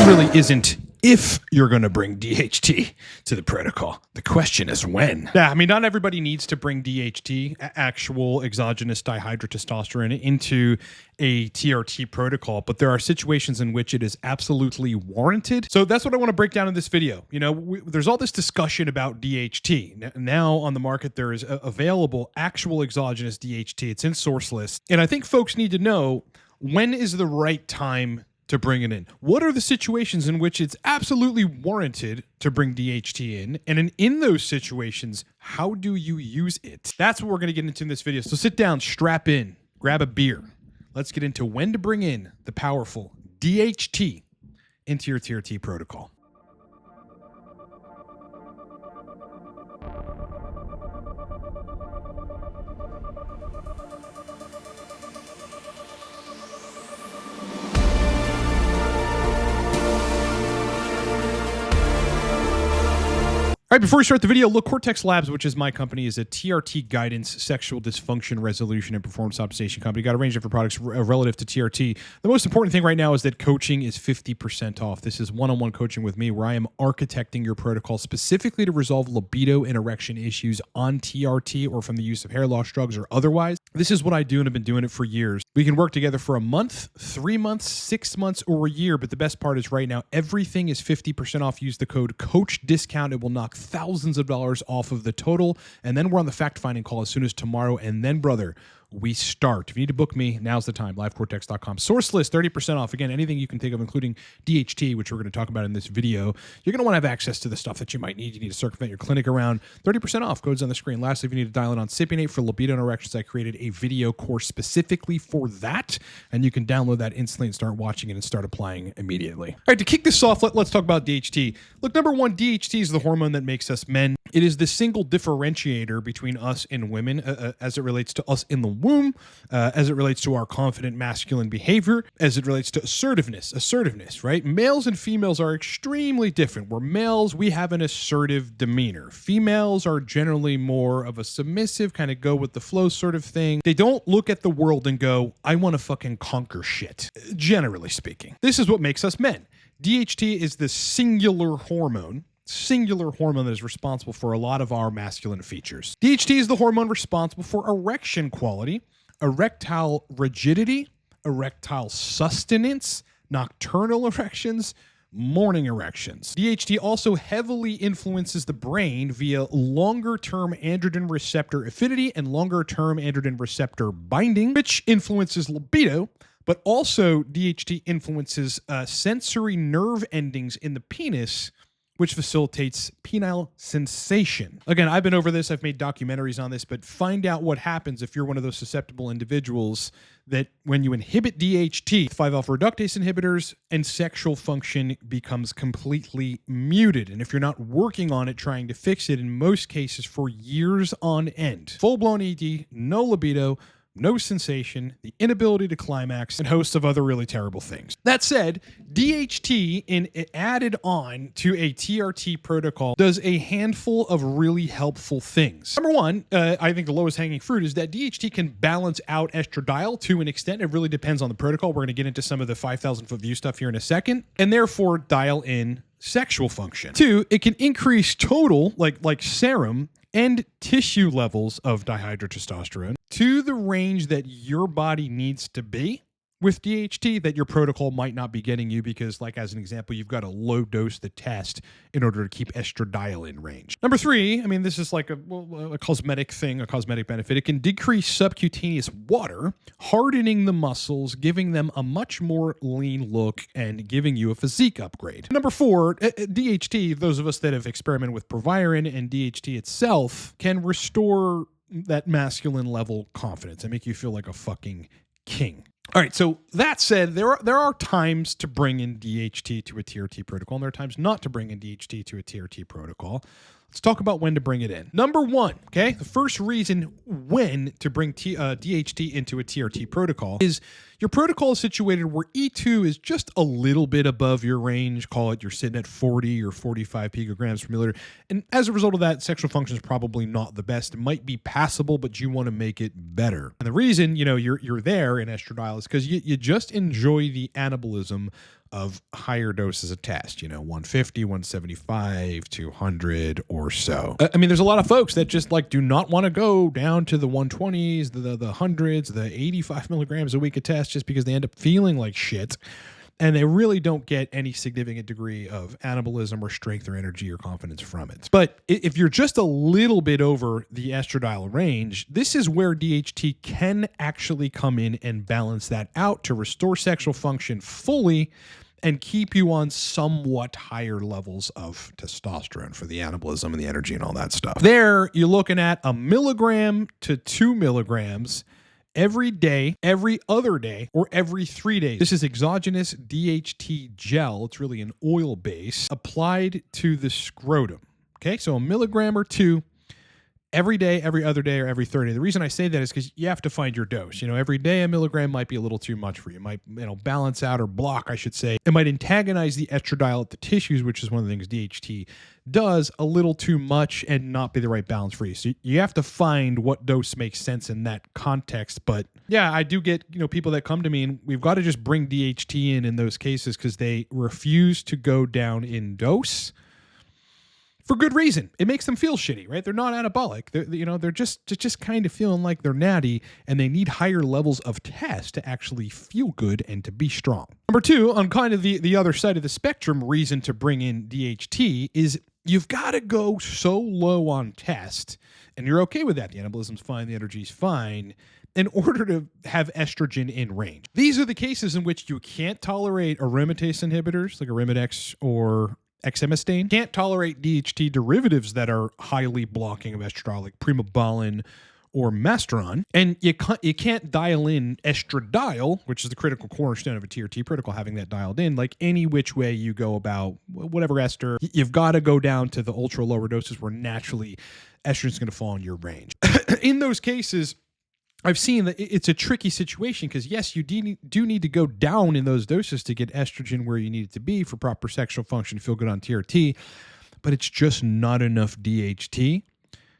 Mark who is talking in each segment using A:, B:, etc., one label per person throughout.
A: question really isn't if you're going to bring DHT to the protocol. The question is when. Yeah, I mean, not everybody needs to bring DHT, actual exogenous dihydrotestosterone, into a TRT protocol, but there are situations in which it is absolutely warranted. So that's what I want to break down in this video. You know, there's all this discussion about DHT. Now on the market, there is available actual exogenous DHT. It's in source list. And I think folks need to know, when is the right time to bring it in? What are the situations in which it's absolutely warranted to bring DHT in? And in those situations, how do you use it? That's what we're going to get into in this video. So sit down, strap in, grab a beer. Let's get into when to bring in the powerful DHT into your TRT protocol. All right, before we start the video, look, Cortex Labs, which is my company, is a TRT guidance, sexual dysfunction resolution, and performance optimization company. Got a range of different products relative to TRT. The most important thing right now is that coaching is 50% off. This is one-on-one coaching with me, where I am architecting your protocol specifically to resolve libido and erection issues on TRT or from the use of hair loss drugs or otherwise. This is what I do, and I've been doing it for years. We can work together for a month, 3 months, 6 months, or a year, but the best part is right now, everything is 50% off. Use the code COACHDISCOUNT. It will knock thousands of dollars off of the total. And then we're on the fact-finding call as soon as tomorrow. And then, brother, we start. If you need to book me, now's the time. LiveCortex.com. Source list, 30% off. Again, anything you can think of, including DHT, which we're going to talk about in this video. You're going to want to have access to the stuff that you might need. You need to circumvent your clinic around. 30% off. Code's on the screen. Lastly, if you need to dial in on Cypionate for libido and erections, I created a video course specifically for that. And you can download that instantly and start watching it and start applying immediately. All right, to kick this off, let's talk about DHT. Look, number one, DHT is the hormone that makes us men. It is the single differentiator between us and women as it relates to us in the womb, as it relates to our confident masculine behavior, as it relates to assertiveness, right? Males and females are extremely different. Where males, we have an assertive demeanor. Females are generally more of a submissive, kind of go with the flow sort of thing. They don't look at the world and go, I want to fucking conquer shit, generally speaking. This is what makes us men. DHT is the singular hormone that is responsible for a lot of our masculine features. DHT is the hormone responsible for erection quality, erectile rigidity, erectile sustenance, nocturnal erections, morning erections. DHT also heavily influences the brain via longer-term androgen receptor affinity and longer-term androgen receptor binding, which influences libido, but also DHT influences sensory nerve endings in the penis, which facilitates penile sensation. Again, I've been over this. I've made documentaries on this, but find out what happens if you're one of those susceptible individuals that when you inhibit DHT, 5-alpha reductase inhibitors, and sexual function becomes completely muted. And if you're not working on it, trying to fix it, in most cases for years on end, full-blown ED, no libido, no sensation, the inability to climax, and hosts of other really terrible things. That said, DHT added on to a TRT protocol does a handful of really helpful things. Number one, I think the lowest hanging fruit is that DHT can balance out estradiol to an extent. It really depends on the protocol. We're going to get into some of the 5,000 foot view stuff here in a second, and therefore dial in sexual function. Two, it can increase total, like serum and tissue levels of dihydrotestosterone to the range that your body needs to be with DHT that your protocol might not be getting you because, like as an example, you've got to low dose the test in order to keep estradiol in range. Number three, I mean, this is like a cosmetic thing, a cosmetic benefit. It can decrease subcutaneous water, hardening the muscles, giving them a much more lean look and giving you a physique upgrade. Number four, DHT, those of us that have experimented with Proviron and DHT itself, can restore that masculine level confidence and make you feel like a fucking king. All right, so that said, there are times to bring in DHT to a TRT protocol, and there are times not to bring in DHT to a TRT protocol. Let's talk about when to bring it in. Number one, okay, the first reason when to bring DHT into a TRT protocol is your protocol is situated where E2 is just a little bit above your range. Call it you're sitting at 40 or 45 picograms per milliliter. And as a result of that, sexual function is probably not the best. It might be passable, but you want to make it better. And the reason, you're there in estradiol is because you just enjoy the anabolism of higher doses of test, 150, 175, 200 or so. I mean, there's a lot of folks that just do not want to go down to the 120s, the hundreds, the 85 milligrams a week of test just because they end up feeling like shit. And they really don't get any significant degree of anabolism or strength or energy or confidence from it. But if you're just a little bit over the estradiol range, this is where DHT can actually come in and balance that out to restore sexual function fully and keep you on somewhat higher levels of testosterone for the anabolism and the energy and all that stuff. There, you're looking at 1 milligram to 2 milligrams every day, every other day, or every 3 days. This is exogenous DHT gel. It's really an oil base applied to the scrotum. Okay, so 1 milligram or 2 every day, every other day, or every third day. The reason I say that is because you have to find your dose. Every day 1 milligram might be a little too much for you. It might, balance out or block, I should say. It might antagonize the estradiol at the tissues, which is one of the things DHT does, a little too much and not be the right balance for you. So you have to find what dose makes sense in that context. But yeah, I do get, people that come to me and we've got to just bring DHT in those cases because they refuse to go down in dose. For good reason. It makes them feel shitty, right? They're not anabolic. They're just kind of feeling like they're natty, and they need higher levels of test to actually feel good and to be strong. Number 2, on kind of the other side of the spectrum, reason to bring in DHT is you've got to go so low on test, and you're okay with that. The anabolism's fine, the energy's fine, in order to have estrogen in range. These are the cases in which you can't tolerate aromatase inhibitors like Arimidex or exemestane, can't tolerate DHT derivatives that are highly blocking of estradiol, like primobolan or masteron, and you can't dial in estradiol, which is the critical cornerstone of a TRT protocol, having that dialed in, like any which way you go about whatever ester. You've got to go down to the ultra lower doses where naturally estrogen's going to fall in your range. In those cases, I've seen that it's a tricky situation because, yes, you do need to go down in those doses to get estrogen where you need it to be for proper sexual function, feel good on TRT, but it's just not enough DHT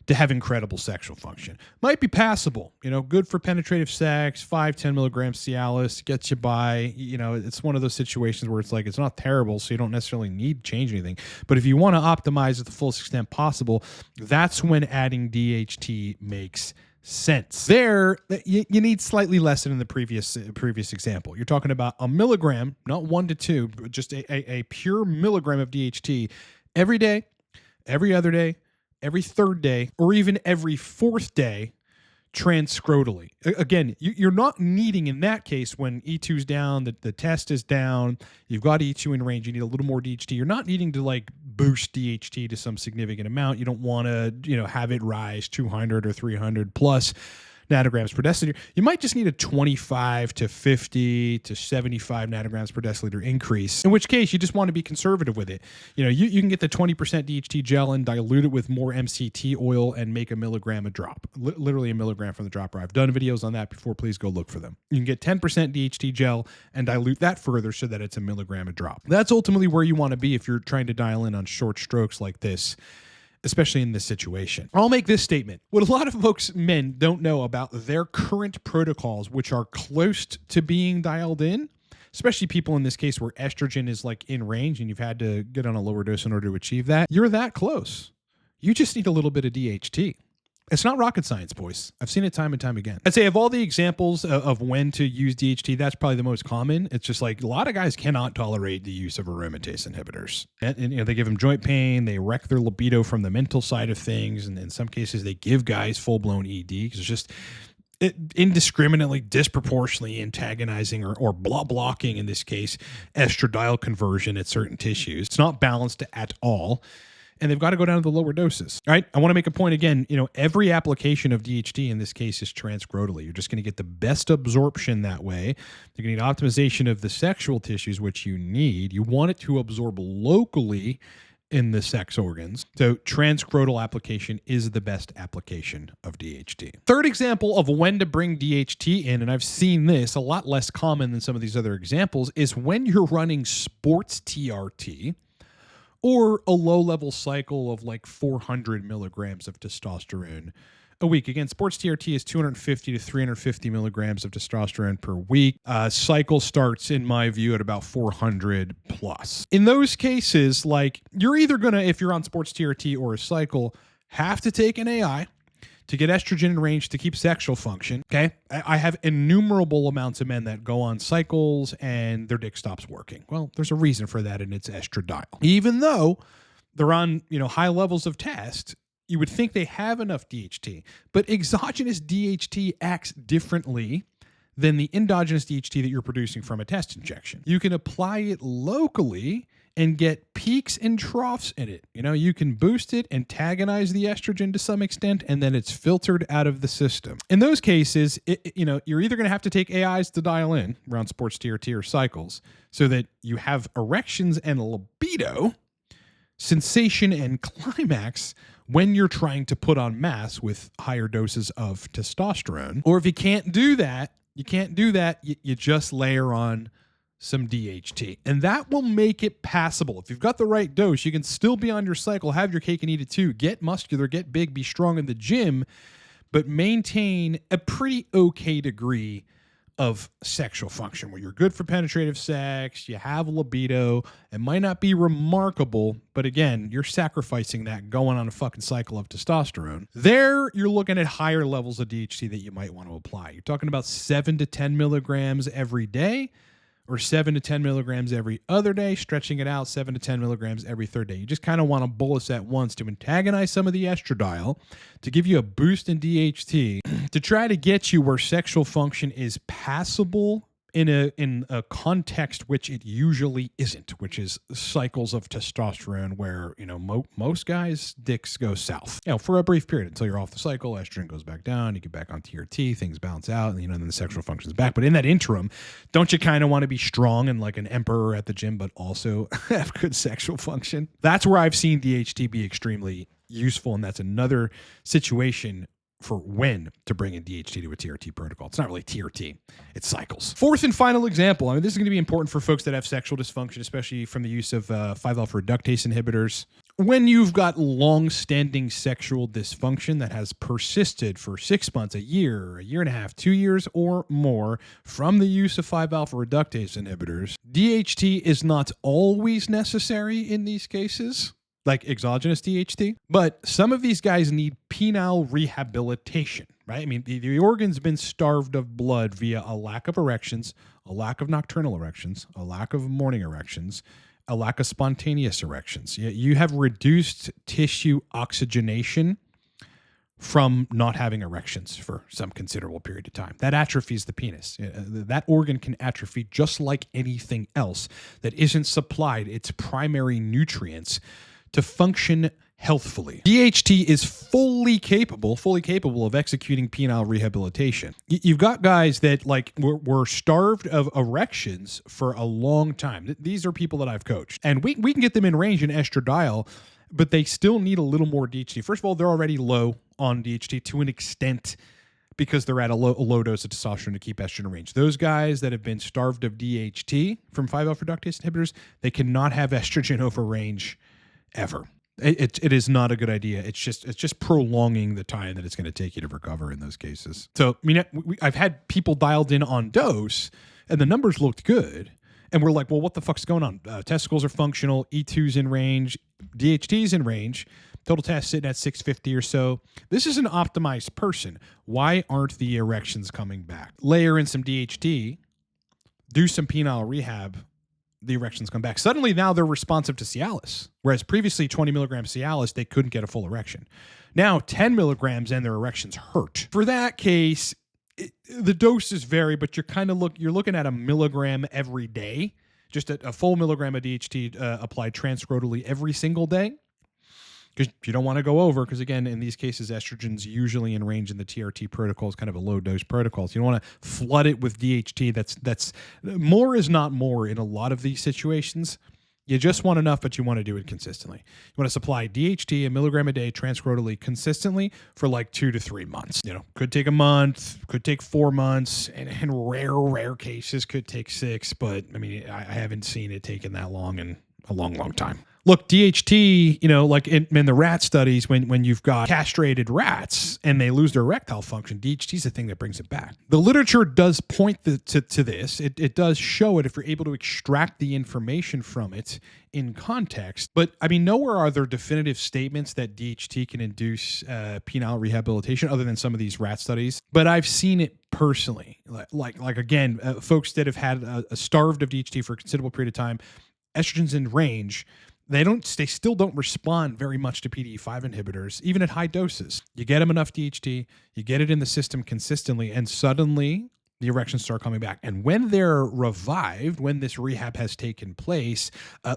A: to have incredible sexual function. Might be passable, good for penetrative sex, 5-10 milligrams Cialis, gets you by, it's one of those situations where it's not terrible, so you don't necessarily need to change anything. But if you want to optimize at the fullest extent possible, that's when adding DHT makes sense. There, you need slightly less than in the previous example. You're talking about 1 milligram, not 1 to 2, but just a pure milligram of DHT every day, every other day, every third day, or even every fourth day transscrotally. Again, you're not needing in that case when E2 is down, the test is down, you've got E2 in range, you need a little more DHT. You're not needing to boost DHT to some significant amount. You don't want to, have it rise 200 or 300 plus nanograms per deciliter. You might just need a 25 to 50 to 75 nanograms per deciliter increase, in which case you just want to be conservative with it. You can get the 20% DHT gel and dilute it with more MCT oil and make 1 milligram a drop, literally 1 milligram from the dropper. I've done videos on that before. Please go look for them. You can get 10% DHT gel and dilute that further so that it's 1 milligram a drop. That's ultimately where you want to be if you're trying to dial in on short strokes like this, especially in this situation. I'll make this statement. What a lot of men don't know about their current protocols, which are close to being dialed in, especially people in this case where estrogen is in range and you've had to get on a lower dose in order to achieve that, you're that close. You just need a little bit of DHT. It's not rocket science, boys. I've seen it time and time again. I'd say of all the examples of when to use DHT, that's probably the most common. It's just a lot of guys cannot tolerate the use of aromatase inhibitors. And they give them joint pain, they wreck their libido from the mental side of things, and in some cases they give guys full-blown ED because it's just indiscriminately, disproportionately antagonizing or blocking, in this case, estradiol conversion at certain tissues. It's not balanced at all. And they've got to go down to the lower doses. All right. I want to make a point again. Every application of DHT in this case is transcrotally. You're just going to get the best absorption that way. You're going to need optimization of the sexual tissues, which you need. You want it to absorb locally in the sex organs. So transcrotal application is the best application of DHT. Third example of when to bring DHT in, and I've seen this a lot less common than some of these other examples, is when you're running sports TRT, or a low-level cycle of 400 milligrams of testosterone a week. Again, sports TRT is 250 to 350 milligrams of testosterone per week. Cycle starts, in my view, at about 400 plus. In those cases, like, you're either going to, if you're on sports TRT or a cycle, have to take an AI to get estrogen in range to keep sexual function. Okay. I have innumerable amounts of men that go on cycles and their dick stops working. Well, there's a reason for that, and it's estradiol. Even though they're on, high levels of test, you would think they have enough DHT, but exogenous DHT acts differently than the endogenous DHT that you're producing from a test injection. You can apply it locally and get peaks and troughs in it. You can boost it, antagonize the estrogen to some extent, and then it's filtered out of the system. In those cases, you're either going to have to take AIs to dial in around sports TRT or cycles so that you have erections and libido, sensation and climax when you're trying to put on mass with higher doses of testosterone. Or if you can't do that, you just layer on some DHT, and that will make it passable. If you've got the right dose, you can still be on your cycle, have your cake and eat it too, get muscular, get big, be strong in the gym, but maintain a pretty okay degree of sexual function where you're good for penetrative sex, you have libido. It might not be remarkable, but again, you're sacrificing that going on a fucking cycle of testosterone. There, you're looking at higher levels of DHT that you might want to apply. You're talking about 7 to 10 milligrams every day, or 7 to 10 milligrams every other day, stretching it out 7 to 10 milligrams every third day. You just kind of want to bolus at once to antagonize some of the estradiol, to give you a boost in DHT, to try to get you where sexual function is passable in a context which it usually isn't, which is cycles of testosterone where, most guys' dicks go south, for a brief period until you're off the cycle, estrogen goes back down, you get back on TRT, things balance out, and, then the sexual function's back. But in that interim, don't you kind of want to be strong and like an emperor at the gym, but also have good sexual function? That's where I've seen DHT be extremely useful, and that's another situation for when to bring in DHT to a TRT protocol. It's not really TRT, it's cycles. Fourth and final example. This is going to be important for folks that have sexual dysfunction, especially from the use of 5-alpha reductase inhibitors. When you've got long-standing sexual dysfunction that has persisted for 6 months, a year and a half, 2 years or more from the use of 5-alpha reductase inhibitors, DHT is not always necessary in these cases, like exogenous DHT. But some of these guys need penile rehabilitation, right? The organ's been starved of blood via a lack of erections, a lack of nocturnal erections, a lack of morning erections, a lack of spontaneous erections. You have reduced tissue oxygenation from not having erections for some considerable period of time. That atrophies the penis. That organ can atrophy just like anything else that isn't supplied its primary nutrients to function healthfully. DHT is fully capable of executing penile rehabilitation. You've got guys that were starved of erections for a long time. These are people that I've coached, and we can get them in range in estradiol, but they still need a little more DHT. First of all, they're already low on DHT to an extent because they're at a low dose of testosterone to keep estrogen in range. Those guys that have been starved of DHT from 5-alpha reductase inhibitors, they cannot have estrogen over range ever. It is not a good idea. It's just prolonging the time that it's going to take you to recover in those cases. So, I've had people dialed in on dose, and the numbers looked good, and we're like, well, what the fuck's going on? Testicles are functional, E2's in range, DHT's in range, total test sitting at 650 or so. This is an optimized person. Why aren't the erections coming back? Layer in some DHT, do some penile rehab, the erections come back. Suddenly now they're responsive to Cialis, whereas previously 20 milligrams Cialis, they couldn't get a full erection. Now 10 milligrams and their erections hurt. For that case, the doses vary, but you're looking at a milligram every day, just a full milligram of DHT applied transcrotally every single day. Because you don't want to go over, because again, in these cases, estrogen's usually in range in the TRT protocol. It's kind of a low dose protocol. So you don't want to flood it with DHT. That's more is not more in a lot of these situations. You just want enough, but you want to do it consistently. You want to supply DHT, a milligram a day, transcrotally consistently for 2 to 3 months. Could take a month, could take 4 months, and in rare cases could take 6. But I haven't seen it taken that long, and a long, long time. Look, DHT, like in the rat studies, when you've got castrated rats and they lose their erectile function, DHT is the thing that brings it back. The literature does point to this. It does show it if you're able to extract the information from it in context. But I mean, nowhere are there definitive statements that DHT can induce penile rehabilitation other than some of these rat studies. But I've seen it personally. Like again, folks that have had starved of DHT for a considerable period of time, estrogen's in range. They still don't respond very much to PDE5 inhibitors, even at high doses. You get them enough DHT, you get it in the system consistently, and suddenly the erections start coming back. And when they're revived, when this rehab has taken place,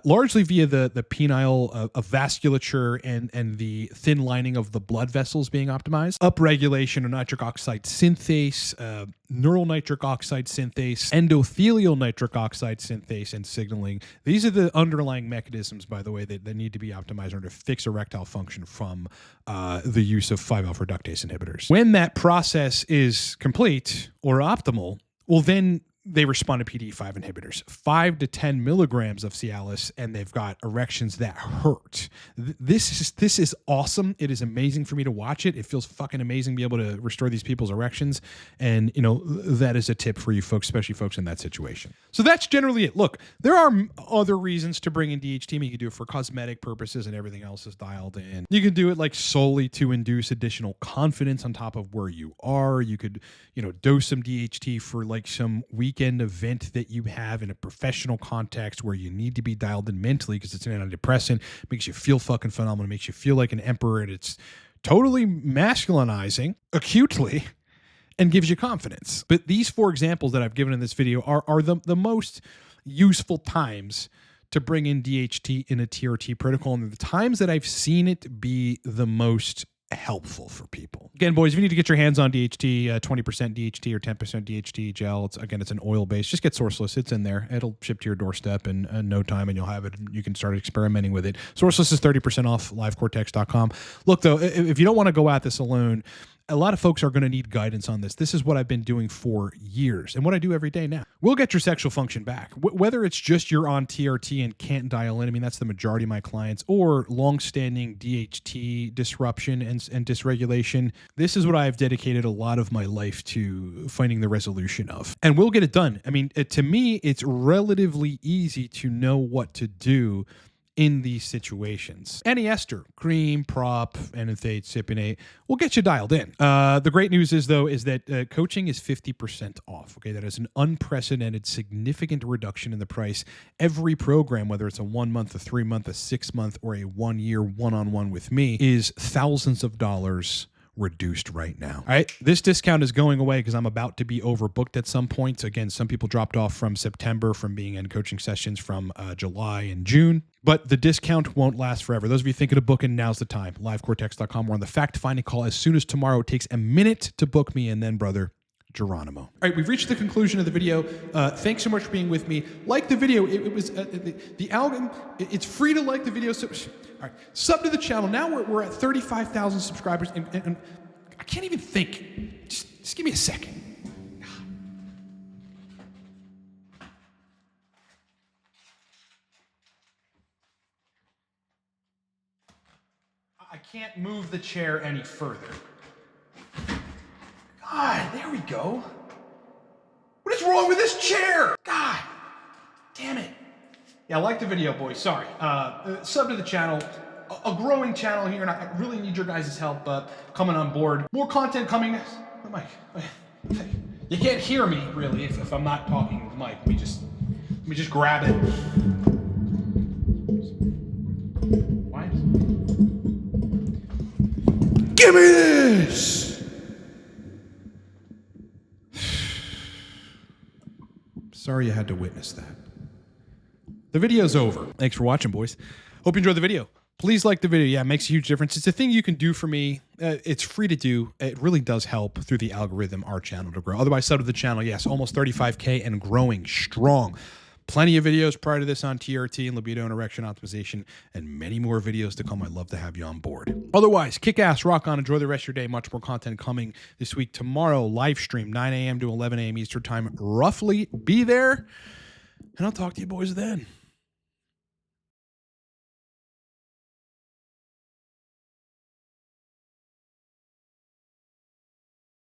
A: largely via the penile vasculature and the thin lining of the blood vessels being optimized, upregulation of nitric oxide synthase, neural nitric oxide synthase, endothelial nitric oxide synthase, and signaling. These are the underlying mechanisms, by the way, that need to be optimized in order to fix erectile function from the use of 5-alpha reductase inhibitors. When that process is complete or optimal, well, then they respond to PDE5 inhibitors, 5 to 10 milligrams of Cialis, and they've got erections that hurt. This is awesome. It is amazing for me to watch it. It feels fucking amazing to be able to restore these people's erections. And, that is a tip for you folks, especially folks in that situation. So that's generally it. Look, there are other reasons to bring in DHT. I mean, you can do it for cosmetic purposes and everything else is dialed in. You can do it like solely to induce additional confidence on top of where you are. You could, dose some DHT for like some weekend event that you have in a professional context where you need to be dialed in mentally because it's an antidepressant, makes you feel fucking phenomenal, makes you feel like an emperor, and it's totally masculinizing acutely and gives you confidence. But these 4 examples that I've given in this video are the most useful times to bring in DHT in a TRT protocol, and the times that I've seen it be the most helpful for people. Again, boys, if you need to get your hands on DHT, 20% DHT or 10% DHT gel, it's an oil base. Just get Sourceless. It's in there. It'll ship to your doorstep in no time, and you'll have it. You can start experimenting with it. Sourceless is 30% off, livecortex.com. Look, though, if you don't want to go at this alone, a lot of folks are going to need guidance on this. This is what I've been doing for years and what I do every day now. We'll get your sexual function back. Whether it's just you're on TRT and can't dial in, I mean, that's the majority of my clients, or long-standing DHT disruption and dysregulation. This is what I've dedicated a lot of my life to finding the resolution of. And we'll get it done. I mean, to me, it's relatively easy to know what to do in these situations. Any ester, cream, prop, enanthate, cypionate will get you dialed in. The great news is, though, is that coaching is 50% off. Okay, that is an unprecedented, significant reduction in the price. Every program, whether it's a 1 month, a 3 month, a 6 month, or a 1 year one-on-one with me, is thousands of dollars reduced right now. All right, this discount is going away because I'm about to be overbooked at some point. Again, some people dropped off from September from being in coaching sessions from July and June, but the discount won't last forever. Those of you thinking of booking, now's the time. livecortex.com. We're on the fact-finding call as soon as tomorrow. It takes a minute to book me, and then, brother, Geronimo. All right, we've reached the conclusion of the video. Thanks so much for being with me. Like the video. It was the algorithm. It's free to like the video. So, all right, sub to the channel. Now we're at 35,000 subscribers, and I can't even think. Just give me a second. I can't move the chair any further. God, there we go. What is wrong with this chair? God, damn it. Yeah, like the video, boys. Sorry. Sub to the channel. A growing channel here, and I really need your guys' help coming on board. More content coming. Oh, Mike, you can't hear me really if I'm not talking with Mike. Let me just grab it. Why? Give me this. Sorry you had to witness that. The video's over. Thanks for watching, boys. Hope you enjoyed the video. Please like the video. Yeah, it makes a huge difference. It's a thing you can do for me. It's free to do. It really does help through the algorithm, our channel to grow. Otherwise, sub to the channel. Yes, almost 35K and growing strong. Plenty of videos prior to this on TRT and libido and erection optimization, and many more videos to come. I'd love to have you on board. Otherwise, kick ass, rock on, enjoy the rest of your day. Much more content coming this week. Tomorrow, live stream, 9 a.m. to 11 a.m. Eastern time. Roughly be there, and I'll talk to you boys then.